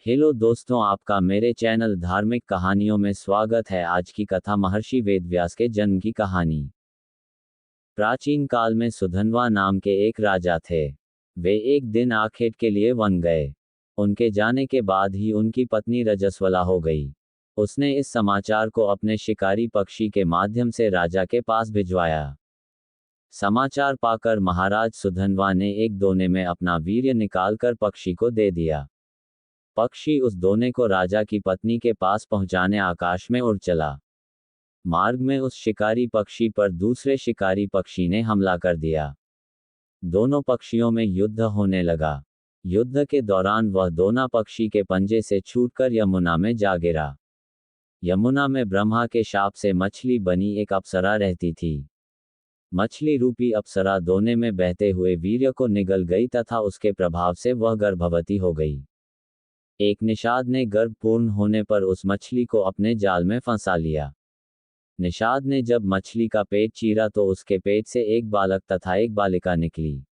Hello दोस्तों, आपका मेरे चैनल धार्मिक कहानियों में स्वागत है। आज की कथा महर्षि वेदव्यास के जन्म की कहानी। प्राचीन काल में सुधन्वा नाम के एक राजा थे। वे एक दिन आखेट के लिए वन गए। उनके जाने के बाद ही उनकी पत्नी रजस्वला हो गई। उसने इस समाचार को अपने शिकारी पक्षी के माध्यम से राजा के पास भिजवाया। समाचार पाकर महाराज सुधन्वा ने एक दोने में अपना वीर्य निकालकर पक्षी को दे दिया। पक्षी उस दोने को राजा की पत्नी के पास पहुंचाने आकाश में उड़ चला। मार्ग में उस शिकारी पक्षी पर दूसरे शिकारी पक्षी ने हमला कर दिया। दोनों पक्षियों में युद्ध होने लगा। युद्ध के दौरान वह दोना पक्षी के पंजे से छूटकर यमुना में जा गिरा। यमुना में ब्रह्मा के शाप से मछली बनी एक अप्सरा रहती थी। मछली रूपी अप्सरा दोने में बहते हुए वीर्य को निगल गई तथा उसके प्रभाव से वह गर्भवती हो गई। एक निषाद ने गर्भ पूर्ण होने पर उस मछली को अपने जाल में फंसा लिया। निषाद ने जब मछली का पेट चीरा तो उसके पेट से एक बालक तथा एक बालिका निकली।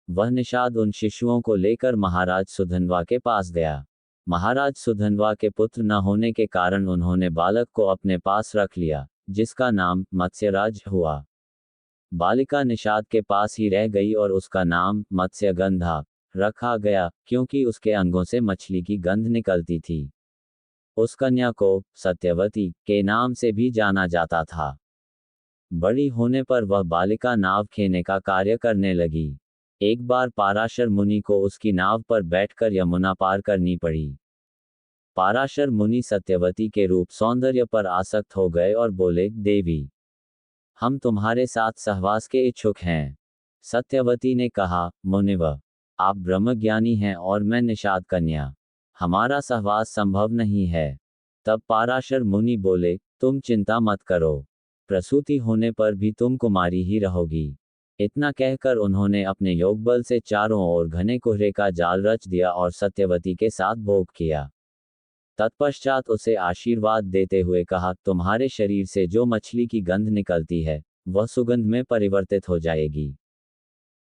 वह निषाद उन शिशुओं को लेकर महाराज सुधन्वा के पास गया। महाराज सुधन्वा के पुत्र न होने के कारण उन्होंने बालक को अपने पास रख लिया, जिसका नाम मत्स्यराज हुआ। बालिका निषाद के पास ही रह गई और उसका नाम मत्स्यगंधा रखा गया, क्योंकि उसके अंगों से मछली की गंध निकलती थी। उस कन्या को सत्यवती के नाम से भी जाना जाता था। बड़ी होने पर वह बालिका नाव खेने का कार्य करने लगी। एक बार पाराशर मुनि को उसकी नाव पर बैठकर यमुना पार करनी पड़ी। पाराशर मुनि सत्यवती के रूप सौंदर्य पर आसक्त हो गए और बोले, देवी, हम तुम्हारे साथ सहवास के इच्छुक हैं। सत्यवती ने कहा, मुनिवर, आप ब्रह्मज्ञानी हैं और मैं निषाद कन्या, हमारा सहवास संभव नहीं है। तब पाराशर मुनि बोले, तुम चिंता मत करो, प्रसूति होने पर भी तुम कुमारी ही रहोगी। इतना कहकर उन्होंने अपने योगबल से चारों ओर घने कोहरे का जाल रच दिया और सत्यवती के साथ भोग किया। तत्पश्चात उसे आशीर्वाद देते हुए कहा, तुम्हारे शरीर से जो मछली की गंध निकलती है वह सुगंध में परिवर्तित हो जाएगी।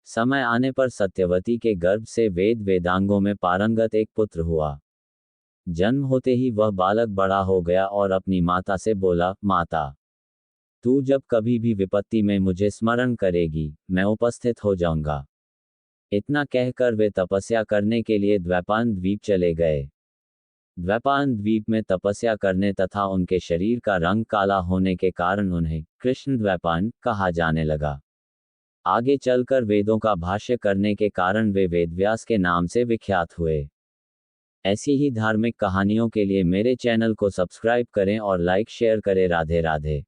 समय आने पर सत्यवती के गर्भ से वेद वेदांगों में पारंगत एक पुत्र हुआ। जन्म होते ही वह बालक बड़ा हो गया और अपनी माता से बोला, माता, तू जब कभी भी विपत्ति में मुझे स्मरण करेगी, मैं उपस्थित हो जाऊंगा। इतना कहकर वे तपस्या करने के लिए द्वैपायन द्वीप चले गए। द्वैपायन द्वीप में तपस्या करने तथा उनके शरीर का रंग काला होने के कारण उन्हें कृष्ण द्वैपायन कहा जाने लगा। आगे चलकर वेदों का भाष्य करने के कारण वे वेदव्यास के नाम से विख्यात हुए। ऐसी ही धार्मिक कहानियों के लिए मेरे चैनल को सब्सक्राइब करें और लाइक शेयर करें। राधे राधे।